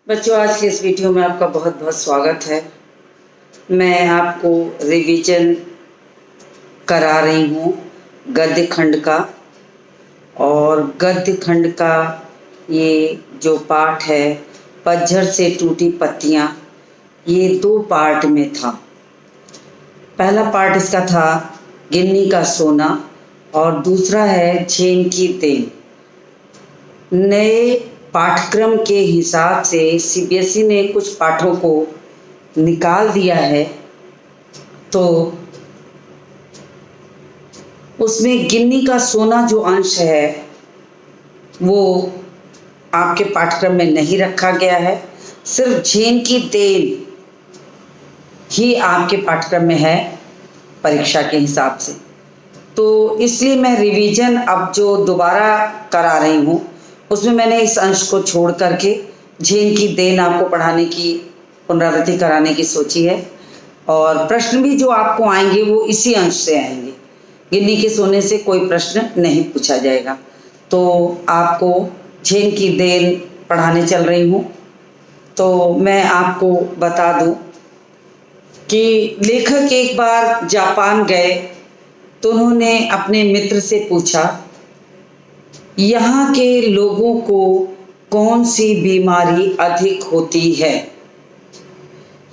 बच्चों, आज की इस वीडियो में आपका बहुत बहुत स्वागत है। मैं आपको रिवीजन करा रही हूँ गद्य खंड का। और गद्य खंड का ये जो पाठ है, पतझड़ से टूटी पत्तियाँ, ये 2 पार्ट में था। पहला पार्ट इसका था गिन्नी का सोना और दूसरा है झेन की देन। नए पाठ्यक्रम के हिसाब से सीबीएसई ने कुछ पाठों को निकाल दिया है, तो उसमें गिन्नी का सोना जो अंश है वो आपके पाठ्यक्रम में नहीं रखा गया है। सिर्फ झेन की देन ही आपके पाठ्यक्रम में है परीक्षा के हिसाब से। तो इसलिए मैं रिवीजन अब जो दोबारा करा रही हूँ उसमें मैंने इस अंश को छोड़ करके झेन की देन आपको पढ़ाने की, पुनरावृत्ति कराने की सोची है। और प्रश्न भी जो आपको आएंगे वो इसी अंश से आएंगे। गिन्नी के सोने से कोई प्रश्न नहीं पूछा जाएगा। तो आपको झेन की देन पढ़ाने चल रही हूँ। तो मैं आपको बता दूँ कि लेखक एक बार जापान गए तो उन्होंने अपने मित्र से पूछा, यहाँ के लोगों को कौन सी बीमारी अधिक होती है।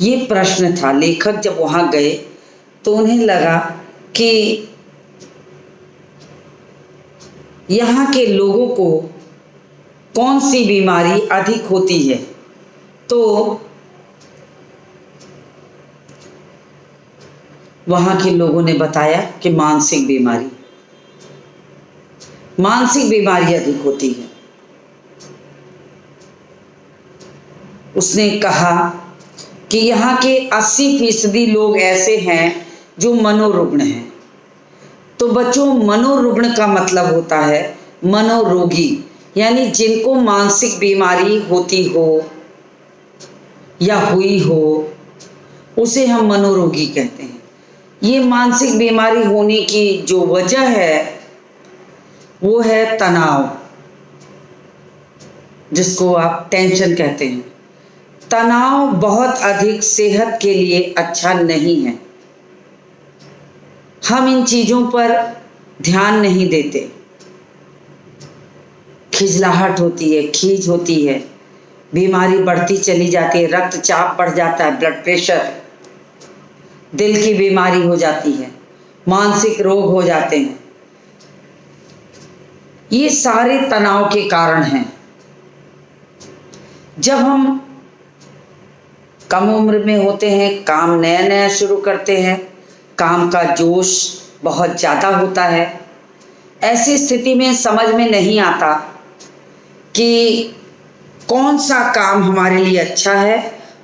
ये प्रश्न था। लेखक जब वहाँ गए तो उन्हें लगा कि यहाँ के लोगों को कौन सी बीमारी अधिक होती है। तो वहाँ के लोगों ने बताया कि मानसिक बीमारी अधिक होती है। उसने कहा कि यहाँ के 80% लोग ऐसे हैं जो मनोरुग्ण हैं। तो बच्चों, मनोरुग्ण का मतलब होता है मनोरोगी, यानी जिनको मानसिक बीमारी होती हो या हुई हो उसे हम मनोरोगी कहते हैं। ये मानसिक बीमारी होने की जो वजह है वो है तनाव, जिसको आप टेंशन कहते हैं। तनाव बहुत अधिक सेहत के लिए अच्छा नहीं है। हम इन चीज़ों पर ध्यान नहीं देते। खिजलाहट होती है, खीज होती है, बीमारी बढ़ती चली जाती है, रक्तचाप बढ़ जाता है, ब्लड प्रेशर, दिल की बीमारी हो जाती है, मानसिक रोग हो जाते हैं। ये सारे तनाव के कारण हैं। जब हम कम उम्र में होते हैं, काम नया नया शुरू करते हैं, काम का जोश बहुत ज़्यादा होता है। ऐसी स्थिति में समझ में नहीं आता कि कौन सा काम हमारे लिए अच्छा है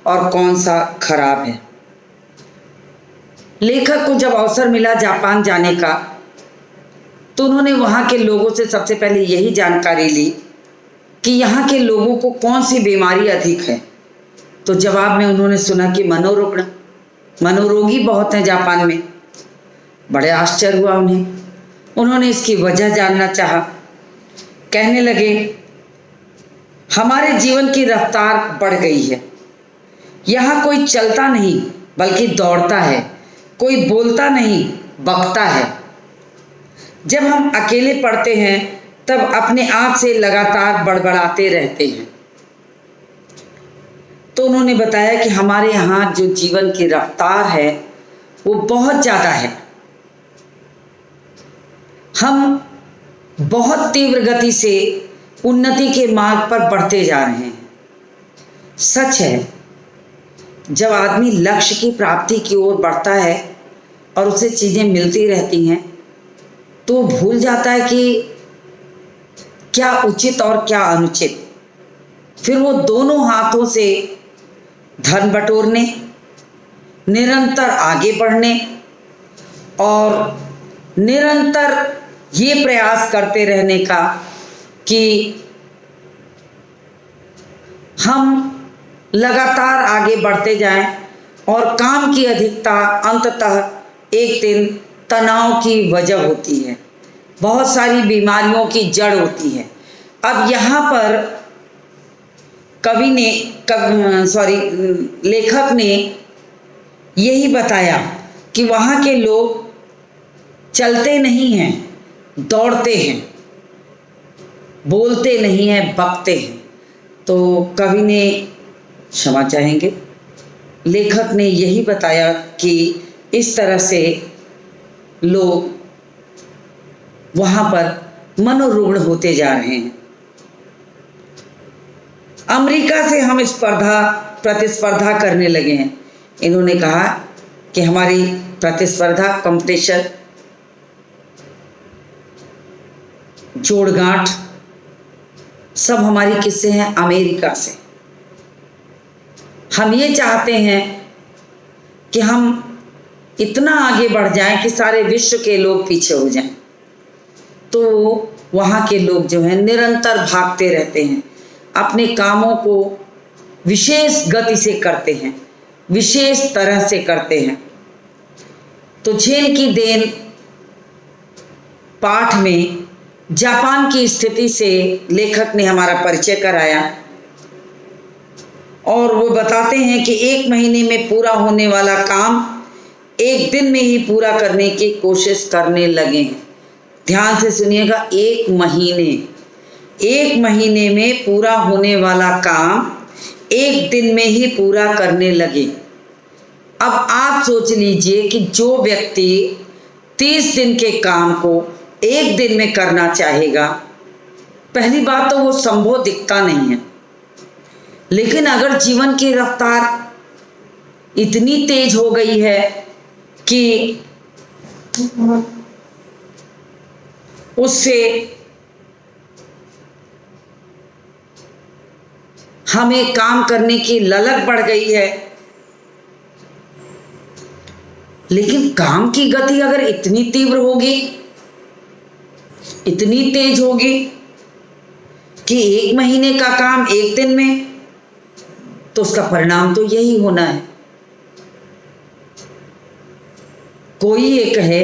और कौन सा खराब है। लेखक को जब अवसर मिला जापान जाने का तो उन्होंने वहाँ के लोगों से सबसे पहले यही जानकारी ली कि यहाँ के लोगों को कौन सी बीमारी अधिक है। तो जवाब में उन्होंने सुना कि मनोरुग्ण, मनोरोगी बहुत हैं जापान में। बड़े आश्चर्य हुआ उन्हें। उन्होंने इसकी वजह जानना चाहा। कहने लगे, हमारे जीवन की रफ्तार बढ़ गई है। यहाँ कोई चलता नहीं बल्कि दौड़ता है, कोई बोलता नहीं बकता है। जब हम अकेले पढ़ते हैं तब अपने आप से लगातार बड़बड़ाते रहते हैं। तो उन्होंने बताया कि हमारे यहाँ जो जीवन की रफ्तार है वो बहुत ज़्यादा है। हम बहुत तीव्र गति से उन्नति के मार्ग पर बढ़ते जा रहे हैं। सच है, जब आदमी लक्ष्य की प्राप्ति की ओर बढ़ता है और उसे चीज़ें मिलती रहती हैं तो भूल जाता है कि क्या उचित और क्या अनुचित। फिर वो दोनों हाथों से धन बटोरने, निरंतर आगे बढ़ने और निरंतर ये प्रयास करते रहने का कि हम लगातार आगे बढ़ते जाएं और काम की अधिकता अंततः एक दिन तनाव की वजह होती है, बहुत सारी बीमारियों की जड़ होती है। अब यहाँ पर कवि ने लेखक ने यही बताया कि वहाँ के लोग चलते नहीं हैं, दौड़ते हैं, बोलते नहीं हैं, बकते हैं। तो कवि ने क्षमा चाहेंगे, लेखक ने यही बताया कि इस तरह से लोग वहाँ पर मनोरुग्ण होते जा रहे हैं। अमेरिका से हम प्रतिस्पर्धा करने लगे हैं। इन्होंने कहा कि हमारी प्रतिस्पर्धा, कंपटीशन, जोड़गांठ सब हमारी किससे हैं? अमेरिका से। हम ये चाहते हैं कि हम इतना आगे बढ़ जाएं कि सारे विश्व के लोग पीछे हो जाएं। तो वहाँ के लोग जो हैं निरंतर भागते रहते हैं, अपने कामों को विशेष गति से करते हैं, विशेष तरह से करते हैं। तो झेन की देन पाठ में जापान की स्थिति से लेखक ने हमारा परिचय कराया और वो बताते हैं कि 1 महीने में पूरा होने वाला काम 1 दिन में ही पूरा करने की कोशिश करने लगे हैं। ध्यान से सुनिएगा, 1 महीने में पूरा होने वाला काम 1 दिन में ही पूरा करने लगे। अब आप सोच लीजिए कि जो व्यक्ति 30 दिन के काम को 1 दिन में करना चाहेगा, पहली बात तो वो संभव दिखता नहीं है। लेकिन अगर जीवन की रफ्तार इतनी तेज हो गई है कि उससे हमें काम करने की ललक बढ़ गई है, लेकिन काम की गति अगर इतनी तीव्र होगी, इतनी तेज होगी कि 1 महीने का काम 1 दिन में, तो उसका परिणाम तो यही होना है। कोई ये कहे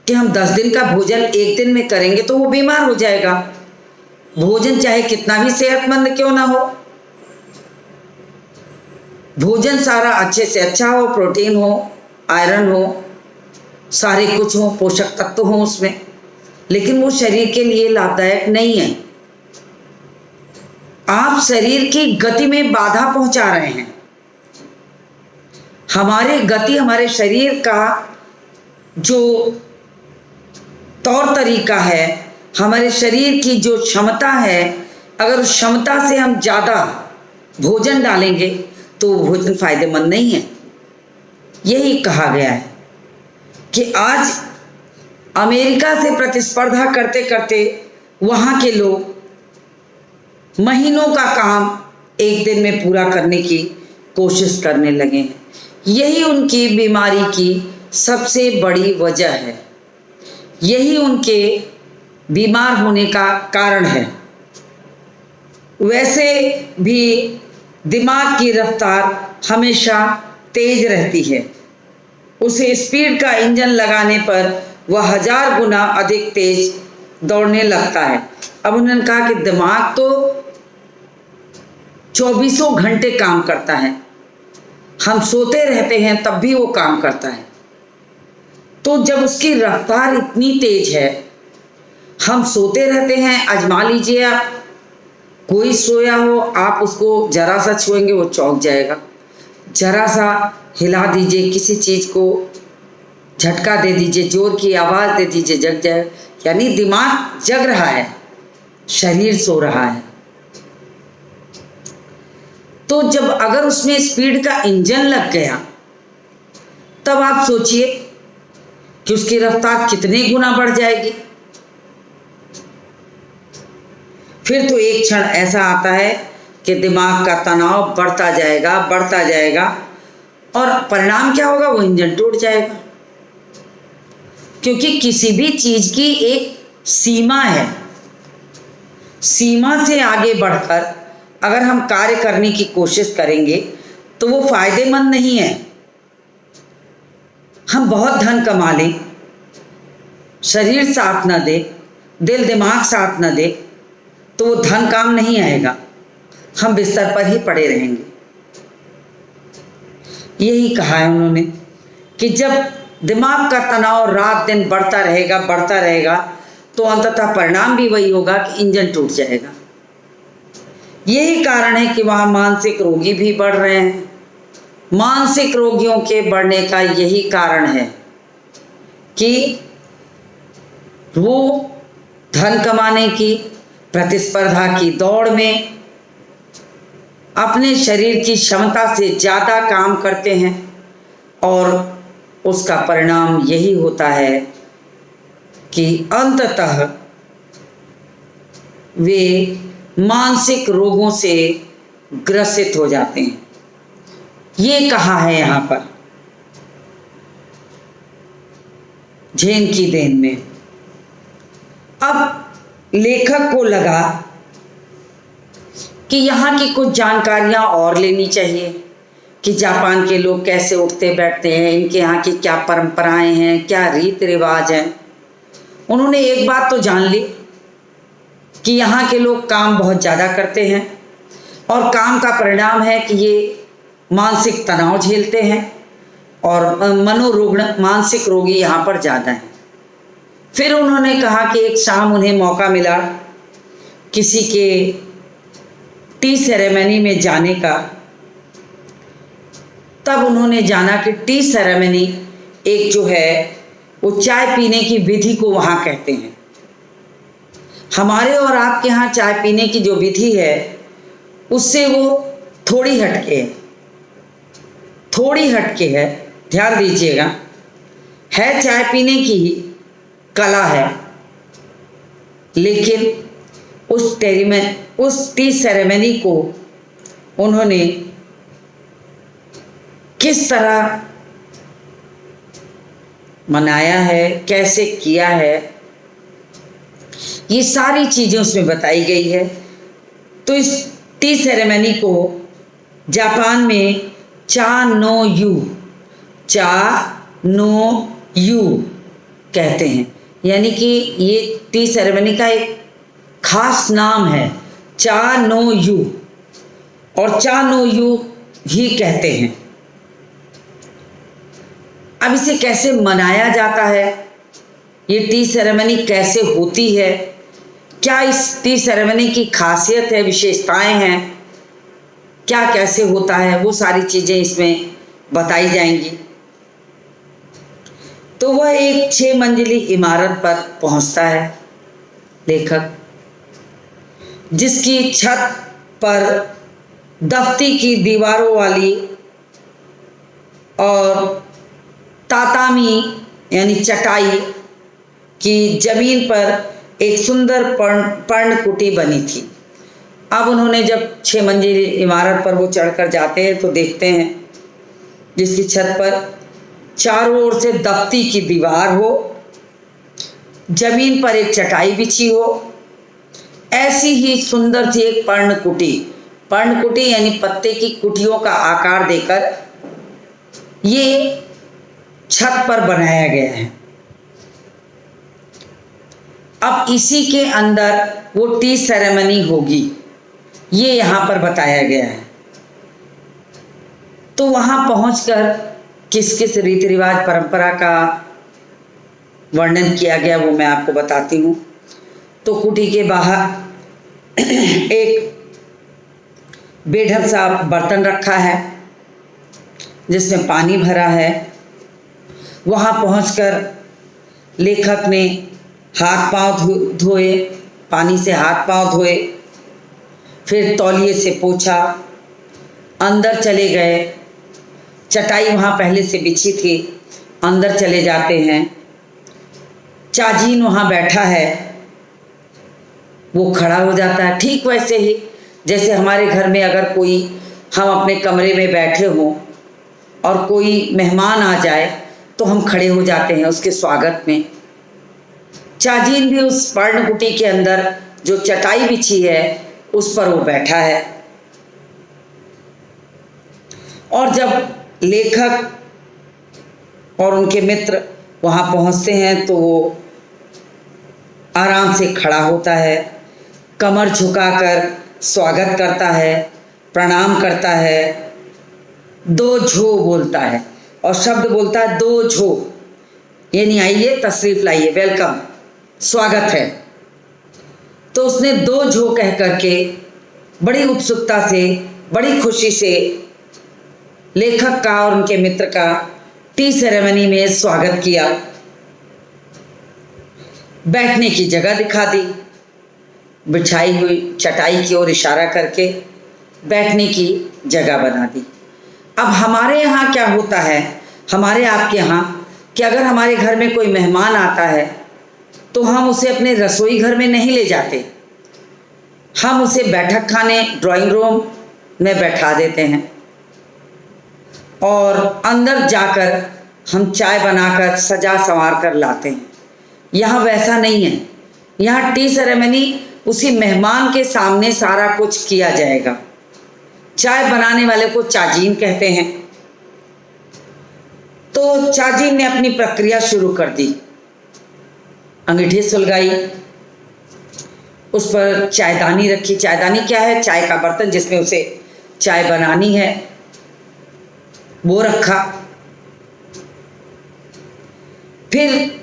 कि हम 10 दिन का भोजन 1 दिन में करेंगे तो वो बीमार हो जाएगा। भोजन चाहे कितना भी सेहतमंद क्यों ना हो, भोजन सारा अच्छे से अच्छा हो, प्रोटीन हो, आयरन हो, सारे कुछ हो, पोषक तत्व हो उसमें, लेकिन वो शरीर के लिए लाभदायक नहीं है। आप शरीर की गति में बाधा पहुंचा रहे हैं। हमारे गति, हमारे शरीर का जो तौर तरीका है, हमारे शरीर की जो क्षमता है, अगर उस क्षमता से हम ज़्यादा भोजन डालेंगे तो भोजन फायदेमंद नहीं है। यही कहा गया है कि आज अमेरिका से प्रतिस्पर्धा करते करते वहाँ के लोग महीनों का काम 1 दिन में पूरा करने की कोशिश करने लगे हैं। यही उनकी बीमारी की सबसे बड़ी वजह है, यही उनके बीमार होने का कारण है। वैसे भी दिमाग की रफ्तार हमेशा तेज रहती है, उसे स्पीड का इंजन लगाने पर वह 1000 गुना अधिक तेज दौड़ने लगता है। अब उन्होंने कहा कि दिमाग तो 24 घंटे काम करता है, हम सोते रहते हैं तब भी वो काम करता है। तो जब उसकी रफ्तार इतनी तेज है, हम सोते रहते हैं। आजमा लीजिए, आप कोई सोया हो, आप उसको जरा सा छुएंगे वो चौंक जाएगा, जरा सा हिला दीजिए, किसी चीज़ को झटका दे दीजिए, जोर की आवाज़ दे दीजिए, जग जाए। यानी दिमाग जग रहा है, शरीर सो रहा है। तो जब अगर उसमें स्पीड का इंजन लग गया, तब आप सोचिए कि उसकी रफ्तार कितने गुना बढ़ जाएगी। फिर तो एक क्षण ऐसा आता है कि दिमाग का तनाव बढ़ता जाएगा और परिणाम क्या होगा? वो इंजन टूट जाएगा। क्योंकि किसी भी चीज़ की एक सीमा है, सीमा से आगे बढ़कर अगर हम कार्य करने की कोशिश करेंगे तो वो फायदेमंद नहीं है। हम बहुत धन कमा लें, शरीर साथ न दे, दिल दिमाग साथ न दे, तो वो धन काम नहीं आएगा। हम बिस्तर पर ही पड़े रहेंगे। यही कहा है उन्होंने कि जब दिमाग का तनाव रात दिन बढ़ता रहेगा तो अंततः परिणाम भी वही होगा कि इंजन टूट जाएगा। यही कारण है कि वहाँ मानसिक रोगी भी बढ़ रहे हैं। मानसिक रोगियों के बढ़ने का यही कारण है कि वो धन कमाने की प्रतिस्पर्धा की दौड़ में अपने शरीर की क्षमता से ज़्यादा काम करते हैं और उसका परिणाम यही होता है कि अंततः वे मानसिक रोगों से ग्रसित हो जाते हैं। ये कहा है यहाँ पर झेन की देन में। अब लेखक को लगा कि यहाँ की कुछ जानकारियाँ और लेनी चाहिए कि जापान के लोग कैसे उठते बैठते हैं, इनके यहाँ की क्या परंपराएं हैं, क्या रीति रिवाज हैं। उन्होंने एक बात तो जान ली कि यहाँ के लोग काम बहुत ज़्यादा करते हैं और काम का परिणाम है कि ये मानसिक तनाव झेलते हैं और मनोरुग्ण मानसिक रोगी यहाँ पर ज़्यादा हैं। फिर उन्होंने कहा कि एक शाम उन्हें मौका मिला किसी के टी सेरेमनी में जाने का। तब उन्होंने जाना कि टी सेरेमनी एक जो है वो चाय पीने की विधि को वहाँ कहते हैं। हमारे और आपके यहाँ चाय पीने की जो विधि है उससे वो थोड़ी हटके है। ध्यान दीजिएगा, है चाय पीने की ही कला है, लेकिन उस टी सेरेमनी को उन्होंने किस तरह मनाया है, कैसे किया है, ये सारी चीज़ें उसमें बताई गई है। तो इस टी सेरेमनी को जापान में चा नो यू कहते हैं, यानी कि ये टी सेरेमनी का एक खास नाम है, चा नो यू, और चा नो यू ही कहते हैं। अब इसे कैसे मनाया जाता है, ये टी सेरेमनी कैसे होती है, क्या इस टी सेरेमनी की खासियत है, विशेषताएं हैं, क्या कैसे होता है, वो सारी चीज़ें इसमें बताई जाएंगी। तो वह एक 6 मंजिली इमारत पर पहुंचता है लेखक, जिसकी छत पर दफ्ती की दीवारों वाली और तातामी यानी चटाई की जमीन पर एक सुंदर पर्णकुटी बनी थी। अब उन्होंने जब 6 मंजिली इमारत पर वो चढ़कर जाते हैं तो देखते हैं जिसकी छत पर चारों ओर से दफ्ती की दीवार हो, जमीन पर एक चटाई बिछी हो, ऐसी ही सुंदर सी एक पर्णकुटी यानी पत्ते की कुटियों का आकार देकर ये छत पर बनाया गया है। अब इसी के अंदर वो टी सेरेमनी होगी, ये यहाँ पर बताया गया है। तो वहाँ पहुँचकर किस किस रीति रिवाज परंपरा का वर्णन किया गया वो मैं आपको बताती हूँ। तो कुटी के बाहर एक बेढब सा बर्तन रखा है जिसमें पानी भरा है। वहाँ पहुंचकर लेखक ने हाथ पांव धोए, पानी से हाथ पांव धोए, फिर तौलिए से पोंछा, अंदर चले गए। चटाई वहाँ पहले से बिछी थी, अंदर चले जाते हैं। चाजीन वहाँ बैठा है, वो खड़ा हो जाता है, ठीक वैसे ही जैसे हमारे घर में अगर कोई हम अपने कमरे में बैठे हों और कोई मेहमान आ जाए तो हम खड़े हो जाते हैं उसके स्वागत में। चाजीन भी उस पर्णकुटी के अंदर जो चटाई बिछी है उस पर वो बैठा है। और जब लेखक और उनके मित्र वहाँ पहुँचते हैं तो वो आराम से खड़ा होता है, कमर झुकाकर स्वागत करता है, प्रणाम करता है, दो झो बोलता है और शब्द बोलता है दो झो, यानी आइए तशरीफ लाइए, वेलकम, स्वागत है। तो उसने दो झो कह करके बड़ी उत्सुकता से, बड़ी खुशी से लेखक का और उनके मित्र का टी सेरेमनी में स्वागत किया, बैठने की जगह दिखा दी, बिछाई हुई चटाई की ओर इशारा करके बैठने की जगह बना दी। अब हमारे यहाँ क्या होता है, हमारे आपके यहाँ, कि अगर हमारे घर में कोई मेहमान आता है तो हम उसे अपने रसोई घर में नहीं ले जाते, हम उसे बैठक खाने ड्राइंग रूम में बैठा देते हैं और अंदर जाकर हम चाय बनाकर सजा संवार कर लाते हैं। यहाँ वैसा नहीं है, यहाँ टी सेरेमनी उसी मेहमान के सामने सारा कुछ किया जाएगा। चाय बनाने वाले को चाजीन कहते हैं। तो चाजीन ने अपनी प्रक्रिया शुरू कर दी, अंगीठी सुलगाई, उस पर चायदानी रखी। चायदानी क्या है? चाय का बर्तन जिसमें उसे चाय बनानी है, वो रखा। फिर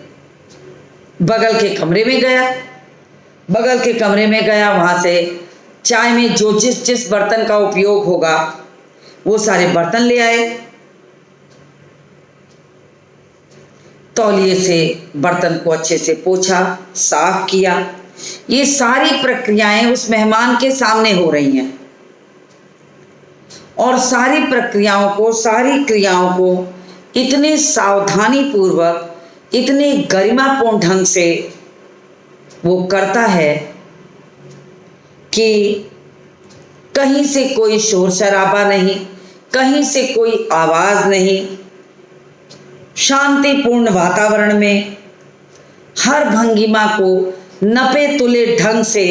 बगल के कमरे में गया, बगल के कमरे में गया, वहाँ से चाय में जो जिस जिस बर्तन का उपयोग होगा वो सारे बर्तन ले आए, तौलिए से बर्तन को अच्छे से पोंछा, साफ किया। ये सारी प्रक्रियाएं उस मेहमान के सामने हो रही हैं और सारी प्रक्रियाओं को, सारी क्रियाओं को इतने सावधानी पूर्वक, इतने गरिमापूर्ण ढंग से वो करता है कि कहीं से कोई शोर शराबा नहीं, कहीं से कोई आवाज़ नहीं, शांतिपूर्ण वातावरण में हर भंगिमा को नपे तुले ढंग से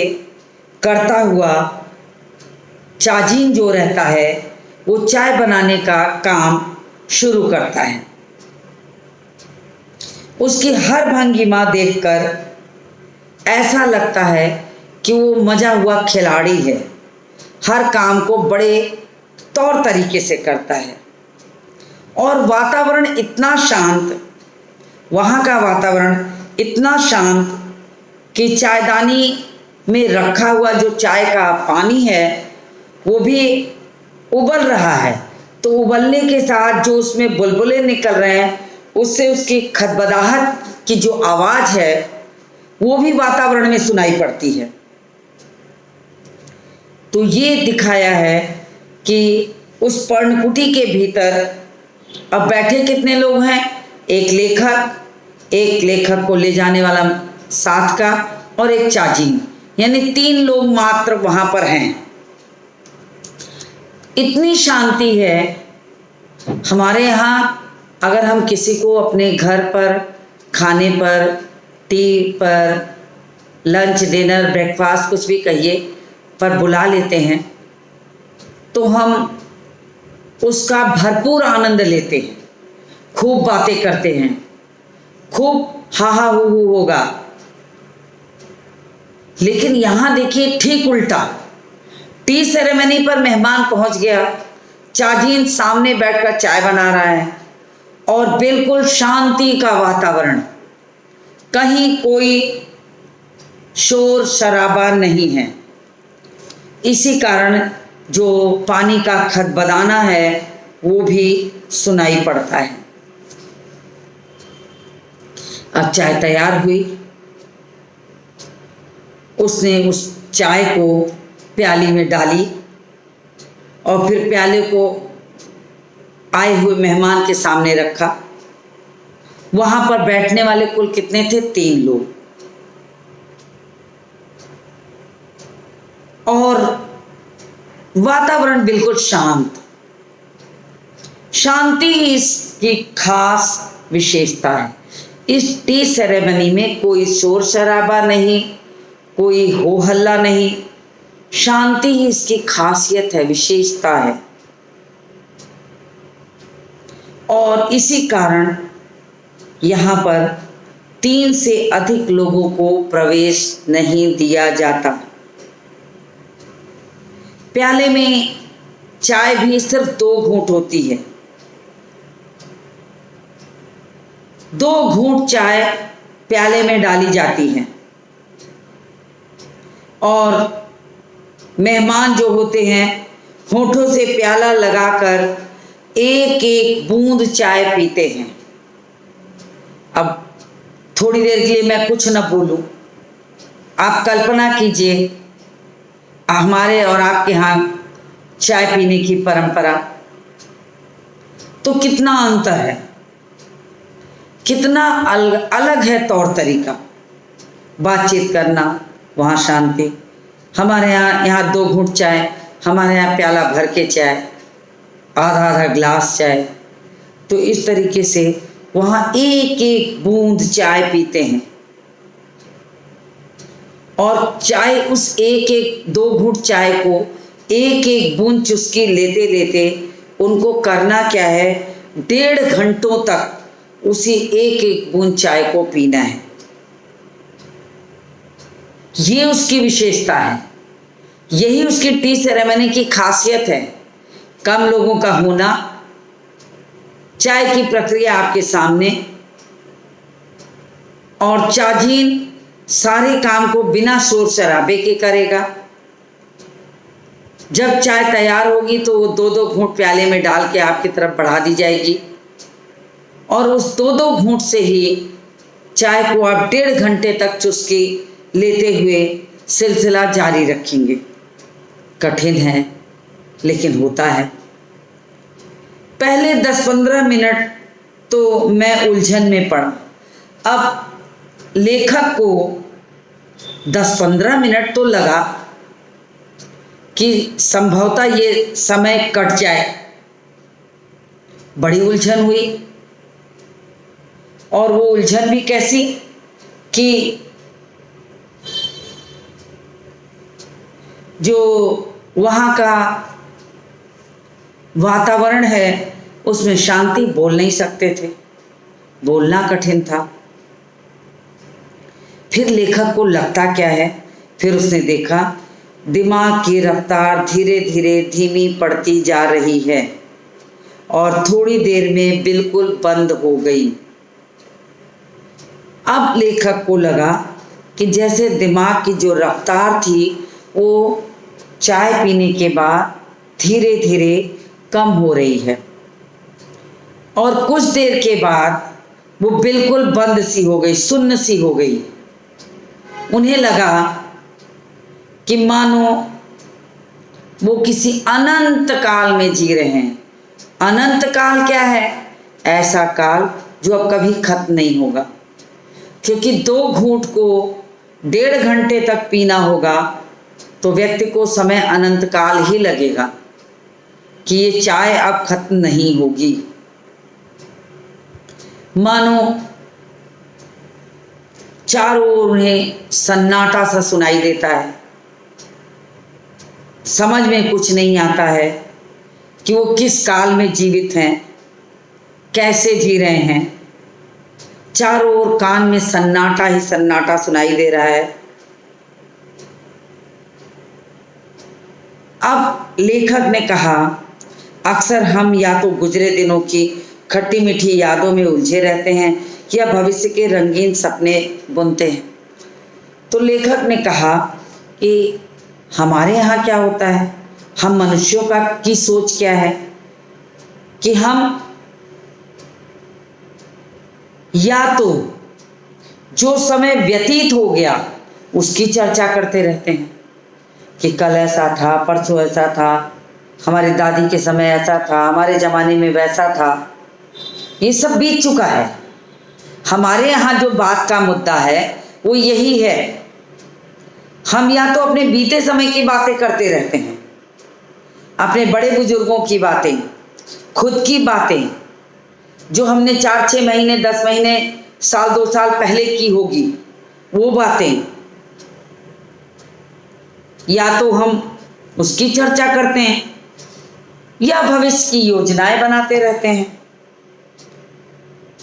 करता हुआ चाजीन जो रहता है वो चाय बनाने का काम शुरू करता है। उसकी हर भंगिमा देखकर ऐसा लगता है कि वो मजा हुआ खिलाड़ी है, हर काम को बड़े तौर तरीके से करता है। और वातावरण इतना शांत, वहाँ का वातावरण इतना शांत कि चायदानी में रखा हुआ जो चाय का पानी है वो भी उबल रहा है, तो उबलने के साथ जो उसमें बुलबुले निकल रहे हैं उससे उसकी खदबदाहट की जो आवाज़ है वो भी वातावरण में सुनाई पड़ती है। तो ये दिखाया है कि उस पर्णकुटी के भीतर अब बैठे कितने लोग हैं? एक लेखक को ले जाने वाला साथ का और एक चाजीन, यानी 3 लोग मात्र वहाँ पर हैं। इतनी शांति है। हमारे यहाँ अगर हम किसी को अपने घर पर खाने पर, टी पर, लंच, डिनर, ब्रेकफास्ट कुछ भी कहिए पर बुला लेते हैं तो हम उसका भरपूर आनंद लेते हैं, खूब बातें करते हैं, खूब हा हा हू हू होगा। लेकिन यहाँ देखिए ठीक उल्टा, टी सेरेमनी पर मेहमान पहुँच गया, चाजीन सामने बैठकर चाय बना रहा है और बिल्कुल शांति का वातावरण, कहीं कोई शोर शराबा नहीं है। इसी कारण जो पानी का खदबदाना है वो भी सुनाई पड़ता है। अब चाय तैयार हुई, उसने उस चाय को प्याली में डाली और फिर प्याले को आए हुए मेहमान के सामने रखा। वहां पर बैठने वाले कुल कितने थे? 3 लोग। और वातावरण बिल्कुल शांत। शांति इसकी खास विशेषता है। इस टी सेरेमनी में कोई शोर शराबा नहीं, कोई हो हल्ला नहीं, शांति ही इसकी खासियत है, विशेषता है। और इसी कारण यहाँ पर 3 से अधिक लोगों को प्रवेश नहीं दिया जाता। प्याले में चाय भी सिर्फ 2 घूंट होती है। 2 घूंट चाय प्याले में डाली जाती है और मेहमान जो होते हैं होठों से प्याला लगाकर एक एक बूंद चाय पीते हैं। अब थोड़ी देर के लिए मैं कुछ न बोलूं, आप कल्पना कीजिए हमारे और आपके यहाँ चाय पीने की परंपरा, तो कितना अंतर है, कितना अलग है तौर तरीका बातचीत करना। वहाँ शांति, हमारे यहाँ 2 घूंट चाय, हमारे यहाँ प्याला भर के चाय, आधा आधा ग्लास चाय। तो इस तरीके से वहाँ एक एक बूंद चाय पीते हैं और चाय उस एक एक 2 घूंट चाय को एक एक बूंद चुस्की लेते लेते उनको करना क्या है, 1.5 घंटों तक उसी एक एक बूंद चाय को पीना है। ये उसकी विशेषता है, यही उसकी टी सेरेमनी की खासियत है। कम लोगों का होना, चाय की प्रक्रिया आपके सामने, और चाजीन सारे काम को बिना शोर शराबे के करेगा। जब चाय तैयार होगी तो वो 2-2 घूंट प्याले में डाल के आपकी तरफ बढ़ा दी जाएगी और उस 2-2 घूंट से ही चाय को आप 1.5 घंटे तक चुस्की लेते हुए सिलसिला जारी रखेंगे। कठिन है लेकिन होता है। पहले 10-15 मिनट तो मैं उलझन में पड़ा, अब लेखक को 10-15 मिनट तो लगा कि संभवतः ये समय कट जाए। बड़ी उलझन हुई, और वो उलझन भी कैसी कि जो वहाँ का वातावरण है उसमें शांति, बोल नहीं सकते थे, बोलना कठिन था। फिर लेखक को लगता क्या है, फिर उसने देखा दिमाग की रफ्तार धीरे धीरे धीमी पड़ती जा रही है और थोड़ी देर में बिल्कुल बंद हो गई। अब लेखक को लगा कि जैसे दिमाग की जो रफ्तार थी वो चाय पीने के बाद धीरे धीरे कम हो रही है और कुछ देर के बाद वो बिल्कुल बंद सी हो गई, सुन्न सी हो गई। उन्हें लगा कि मानो वो किसी अनंत काल में जी रहे हैं। अनंत काल क्या है? ऐसा काल जो अब कभी खत्म नहीं होगा, क्योंकि 2 घूंट को 1.5 घंटे तक पीना होगा तो व्यक्ति को समय अनंत काल ही लगेगा कि ये चाय अब खत्म नहीं होगी। मानो चारों ओर उन्हें सन्नाटा सा सुनाई देता है, समझ में कुछ नहीं आता है कि वो किस काल में जीवित हैं, कैसे जी रहे हैं। चारों ओर कान में सन्नाटा ही सन्नाटा सुनाई दे रहा है। अब लेखक ने कहा, अक्सर हम या तो गुजरे दिनों की खट्टी मीठी यादों में उलझे रहते हैं या भविष्य के रंगीन सपने बुनते हैं। तो लेखक ने कहा कि हमारे यहाँ क्या होता है, हम मनुष्यों की सोच क्या है कि हम या तो जो समय व्यतीत हो गया उसकी चर्चा करते रहते हैं कि कल ऐसा था, परसों ऐसा था, हमारी दादी के समय ऐसा था, हमारे ज़माने में वैसा था। ये सब बीत चुका है। हमारे यहाँ जो बात का मुद्दा है वो यही है, हम या तो अपने बीते समय की बातें करते रहते हैं, अपने बड़े बुजुर्गों की बातें, खुद की बातें जो हमने 4-6 महीने, 10 महीने, साल 2 साल पहले की होगी वो बातें, या तो हम उसकी चर्चा करते हैं या भविष्य की योजनाएं बनाते रहते हैं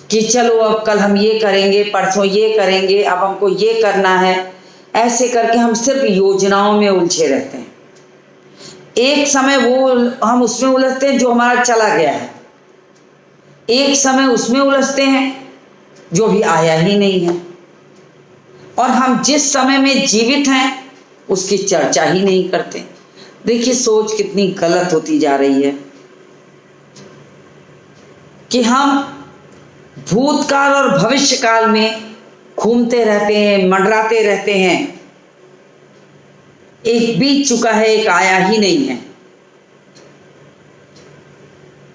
कि चलो अब कल हम ये करेंगे, परसों ये करेंगे, अब हमको ये करना है। ऐसे करके हम सिर्फ योजनाओं में उलझे रहते हैं। एक समय वो हम उसमें उलझते हैं जो हमारा चला गया है, एक समय उसमें उलझते हैं जो भी आया ही नहीं है, और हम जिस समय में जीवित हैं उसकी चर्चा ही नहीं करते। देखिए सोच कितनी गलत होती जा रही है कि हम भूतकाल और भविष्यकाल में घूमते रहते हैं, मंडराते रहते हैं। एक बीत चुका है, एक आया ही नहीं है।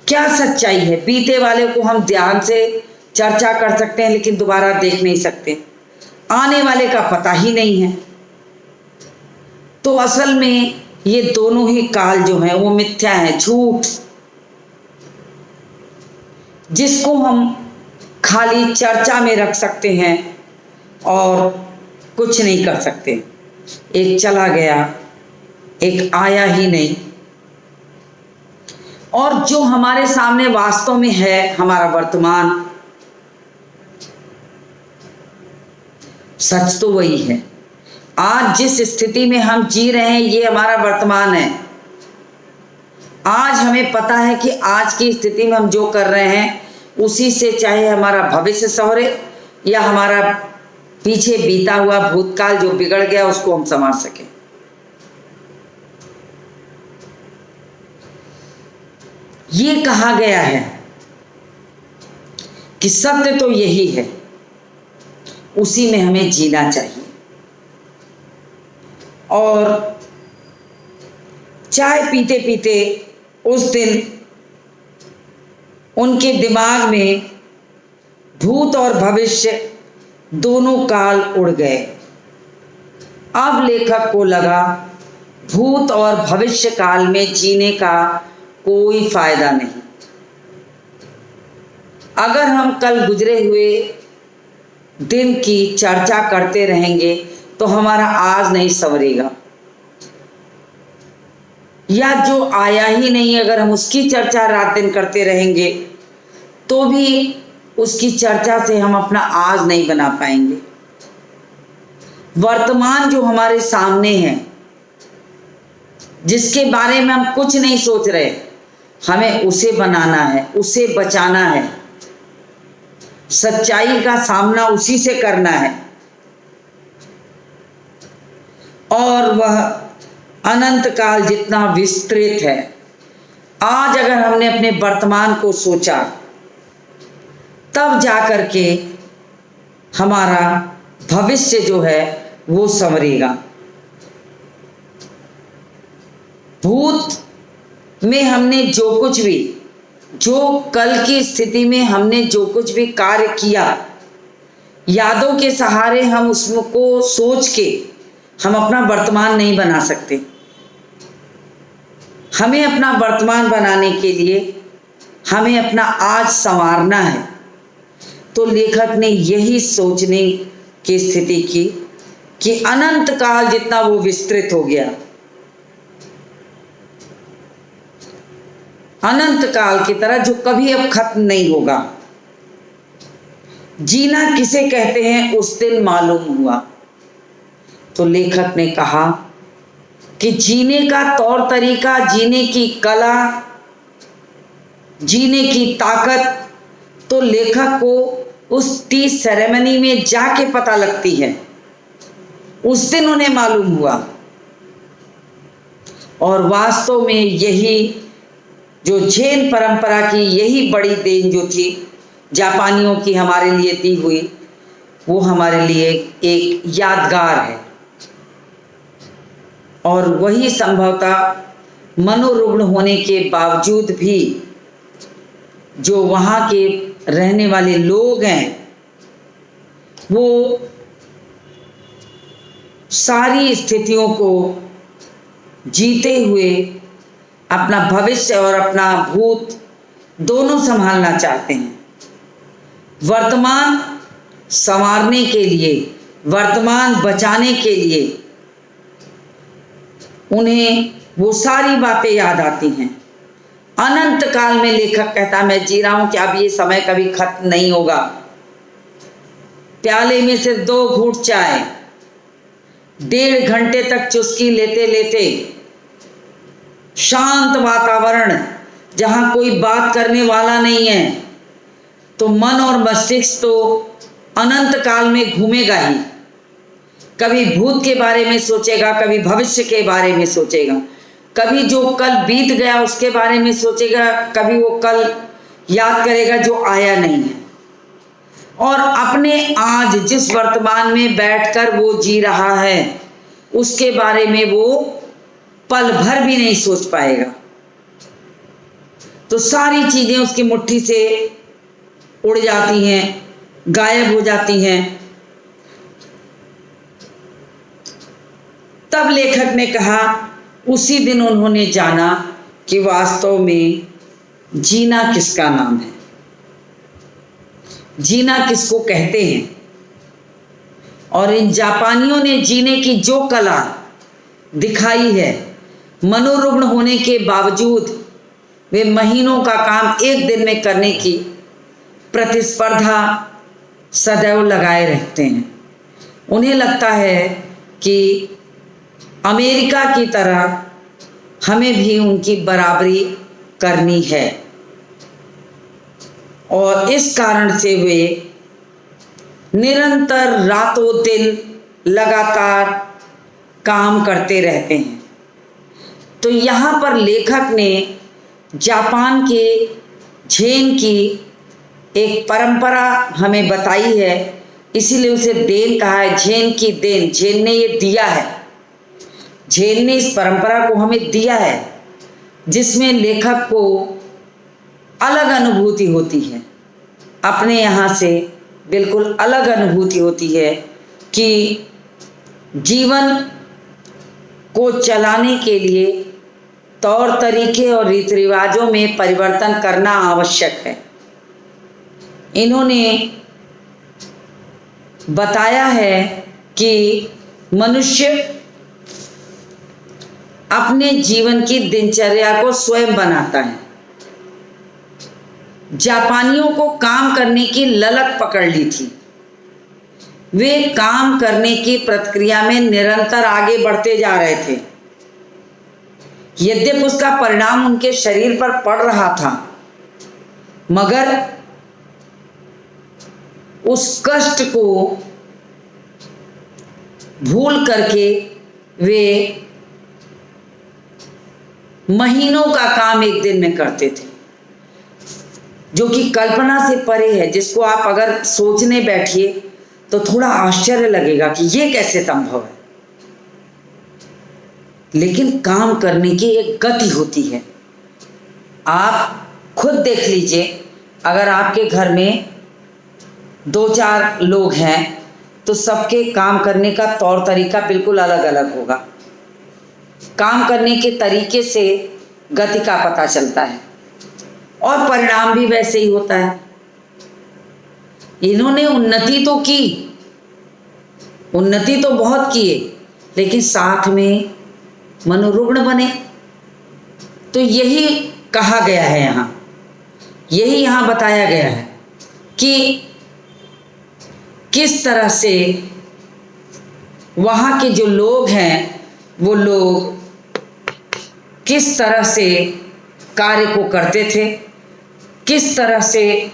क्या सच्चाई है? बीते वाले को हम ध्यान से चर्चा कर सकते हैं लेकिन दोबारा देख नहीं सकते, आने वाले का पता ही नहीं है। तो असल में ये दोनों ही काल जो है वो मिथ्या है, झूठ, जिसको हम खाली चर्चा में रख सकते हैं और कुछ नहीं कर सकते। एक चला गया, एक आया ही नहीं। और जो हमारे सामने वास्तव में है, हमारा वर्तमान, सच तो वही है। आज जिस स्थिति में हम जी रहे हैं ये हमारा वर्तमान है। आज हमें पता है कि आज की स्थिति में हम जो कर रहे हैं उसी से चाहे हमारा भविष्य संवरे या हमारा पीछे बीता हुआ भूतकाल जो बिगड़ गया उसको हम संवार सकें। ये कहा गया है कि सत्य तो यही है, उसी में हमें जीना चाहिए। और चाय पीते पीते उस दिन उनके दिमाग में भूत और भविष्य दोनों काल उड़ गए। अब लेखक को लगा भूत और भविष्य काल में जीने का कोई फायदा नहीं। अगर हम कल गुजरे हुए दिन की चर्चा करते रहेंगे तो हमारा आज नहीं संवरेगा, या जो आया ही नहीं अगर हम उसकी चर्चा रात दिन करते रहेंगे तो भी उसकी चर्चा से हम अपना आज नहीं बना पाएंगे। वर्तमान जो हमारे सामने है, जिसके बारे में हम कुछ नहीं सोच रहे, हमें उसे बनाना है, उसे बचाना है, सच्चाई का सामना उसी से करना है। और वह अनंत काल जितना विस्तृत है। आज अगर हमने अपने वर्तमान को सोचा तब जाकर के हमारा भविष्य जो है वो संवरेगा। भूत में हमने जो कुछ भी, जो कल की स्थिति में हमने जो कुछ भी कार्य किया, यादों के सहारे हम उसको सोच के हम अपना वर्तमान नहीं बना सकते। हमें अपना वर्तमान बनाने के लिए हमें अपना आज संवारना है। तो लेखक ने यही सोचने की स्थिति की कि अनंत काल जितना वो विस्तृत हो गया, अनंत काल की तरह जो कभी अब खत्म नहीं होगा। जीना किसे कहते हैं उस दिन मालूम हुआ। तो लेखक ने कहा कि जीने का तौर तरीका, जीने की कला, जीने की ताकत तो लेखक को उस टी सेरेमनी में जाके पता लगती है। उस दिन उन्हें मालूम हुआ। और वास्तव में यही जो जैन परंपरा की यही बड़ी देन जो थी जापानियों की हमारे लिए दी हुई, वो हमारे लिए एक यादगार है। और वही संभवतः मनोरुग्ण होने के बावजूद भी जो वहाँ के रहने वाले लोग हैं वो सारी स्थितियों को जीते हुए अपना भविष्य और अपना भूत दोनों संभालना चाहते हैं। वर्तमान संवारने के लिए, वर्तमान बचाने के लिए उन्हें वो सारी बातें याद आती हैं। अनंत काल में लेखक कहता मैं जी रहा हूं कि अब ये समय कभी खत्म नहीं होगा। प्याले में से 2 घूंट चाय, 1.5 घंटे तक चुस्की लेते लेते शांत वातावरण जहाँ कोई बात करने वाला नहीं है, तो मन और मस्तिष्क तो अनंत काल में घूमेगा ही। कभी भूत के बारे में सोचेगा, कभी भविष्य के बारे में सोचेगा, कभी जो कल बीत गया उसके बारे में सोचेगा, कभी वो कल याद करेगा जो आया नहीं है। और अपने आज जिस वर्तमान में बैठकर वो जी रहा है उसके बारे में वो पल भर भी नहीं सोच पाएगा। तो सारी चीजें उसकी मुट्ठी से उड़ जाती हैं, गायब हो जाती हैं। तब लेखक ने कहा, उसी दिन उन्होंने जाना कि वास्तव में जीना किसका नाम है, जीना किसको कहते हैं। और इन जापानियों ने जीने की जो कला दिखाई है, मनोरुग्ण होने के बावजूद वे महीनों का काम एक दिन में करने की प्रतिस्पर्धा सदैव लगाए रहते हैं। उन्हें लगता है कि अमेरिका की तरह हमें भी उनकी बराबरी करनी है, और इस कारण से वे निरंतर रातों दिन लगातार काम करते रहते हैं। तो यहाँ पर लेखक ने जापान के झेन की एक परंपरा हमें बताई है, इसीलिए उसे देन कहा है। झेन की देन, झेन ने ये दिया है, झेन ने इस परंपरा को हमें दिया है, जिसमें लेखक को अलग अनुभूति होती है, अपने यहाँ से बिल्कुल अलग अनुभूति होती है कि जीवन को चलाने के लिए तौर तरीके और रीति रिवाजों में परिवर्तन करना आवश्यक है। इन्होंने बताया है कि मनुष्य अपने जीवन की दिनचर्या को स्वयं बनाता है। जापानियों को काम करने की ललक पकड़ ली थी। वे काम करने की प्रक्रिया में निरंतर आगे बढ़ते जा रहे थे। यद्यपि उसका परिणाम उनके शरीर पर पड़ रहा था, मगर उस कष्ट को भूल करके वे महीनों का काम एक दिन में करते थे, जो कि कल्पना से परे है, जिसको आप अगर सोचने बैठिए तो थोड़ा आश्चर्य लगेगा कि ये कैसे संभव है। लेकिन काम करने की एक गति होती है। आप खुद देख लीजिए, अगर आपके घर में 2-4 लोग हैं तो सबके काम करने का तौर तरीका बिल्कुल अलग अलग होगा। काम करने के तरीके से गति का पता चलता है और परिणाम भी वैसे ही होता है। इन्होंने उन्नति तो की, उन्नति तो बहुत किए, लेकिन साथ में मनोरुग्ण बने। तो यही कहा गया है यहाँ, यही यहाँ बताया गया है कि किस तरह से वहाँ के जो लोग हैं वो लोग किस तरह से कार्य को करते थे, किस तरह से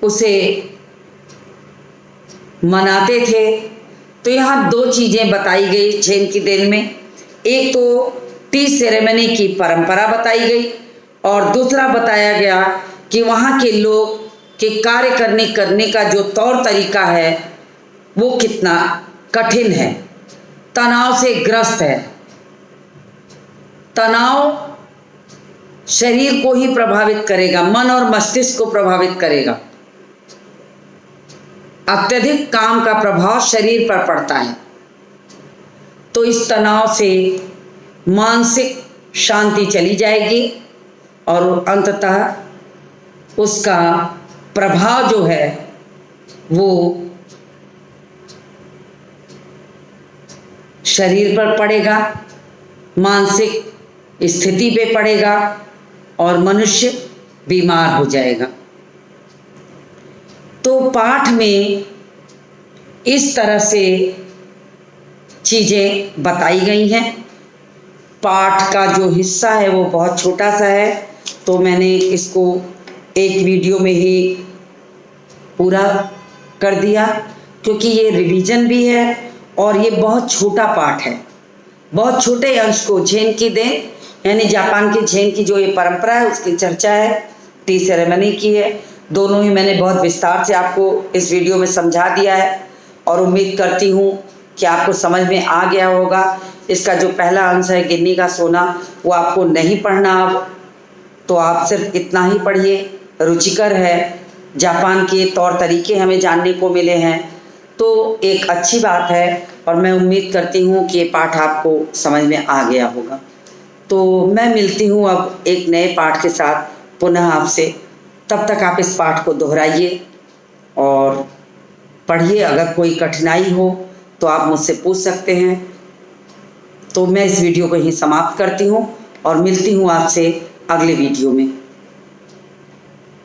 उसे मनाते थे। तो यहाँ 2 चीज़ें बताई गई झेन की देन में। एक तो टी सेरेमनी की परंपरा बताई गई और दूसरा बताया गया कि वहाँ के लोग के कार्य करने का जो तौर तरीका है वो कितना कठिन है, तनाव से ग्रस्त है। तनाव शरीर को ही प्रभावित करेगा, मन और मस्तिष्क को प्रभावित करेगा। अत्यधिक काम का प्रभाव शरीर पर पड़ता है। तो इस तनाव से मानसिक शांति चली जाएगी और अंततः उसका प्रभाव जो है वो शरीर पर पड़ेगा, मानसिक स्थिति पे पड़ेगा और मनुष्य बीमार हो जाएगा। तो पाठ में इस तरह से चीज़ें बताई गई हैं पाठ का जो हिस्सा है वो बहुत छोटा सा है, तो मैंने इसको एक वीडियो में ही पूरा कर दिया, क्योंकि ये रिवीजन भी है और ये बहुत छोटा पाठ है। बहुत छोटे अंश को झेन की देन यानी जापान के झेन की जो ये परंपरा है उसकी चर्चा है, टी सेरेमनी की है। दोनों ही मैंने बहुत विस्तार से आपको इस वीडियो में समझा दिया है और उम्मीद करती हूँ कि आपको समझ में आ गया होगा। इसका जो पहला अंश है गिन्नी का सोना, वो आपको नहीं पढ़ना अब, तो आप सिर्फ इतना ही पढ़िए। रुचिकर है, जापान के तौर तरीके हमें जानने को मिले हैं, तो एक अच्छी बात है और मैं उम्मीद करती हूँ कि ये पाठ आपको समझ में आ गया होगा। तो मैं मिलती हूँ अब एक नए पाठ के साथ पुनः आपसे। तब तक आप इस पाठ को दोहराइए और पढ़िए। अगर कोई कठिनाई हो तो आप मुझसे पूछ सकते हैं। तो मैं इस वीडियो को यहीं समाप्त करती हूँ और मिलती हूँ आपसे अगले वीडियो में।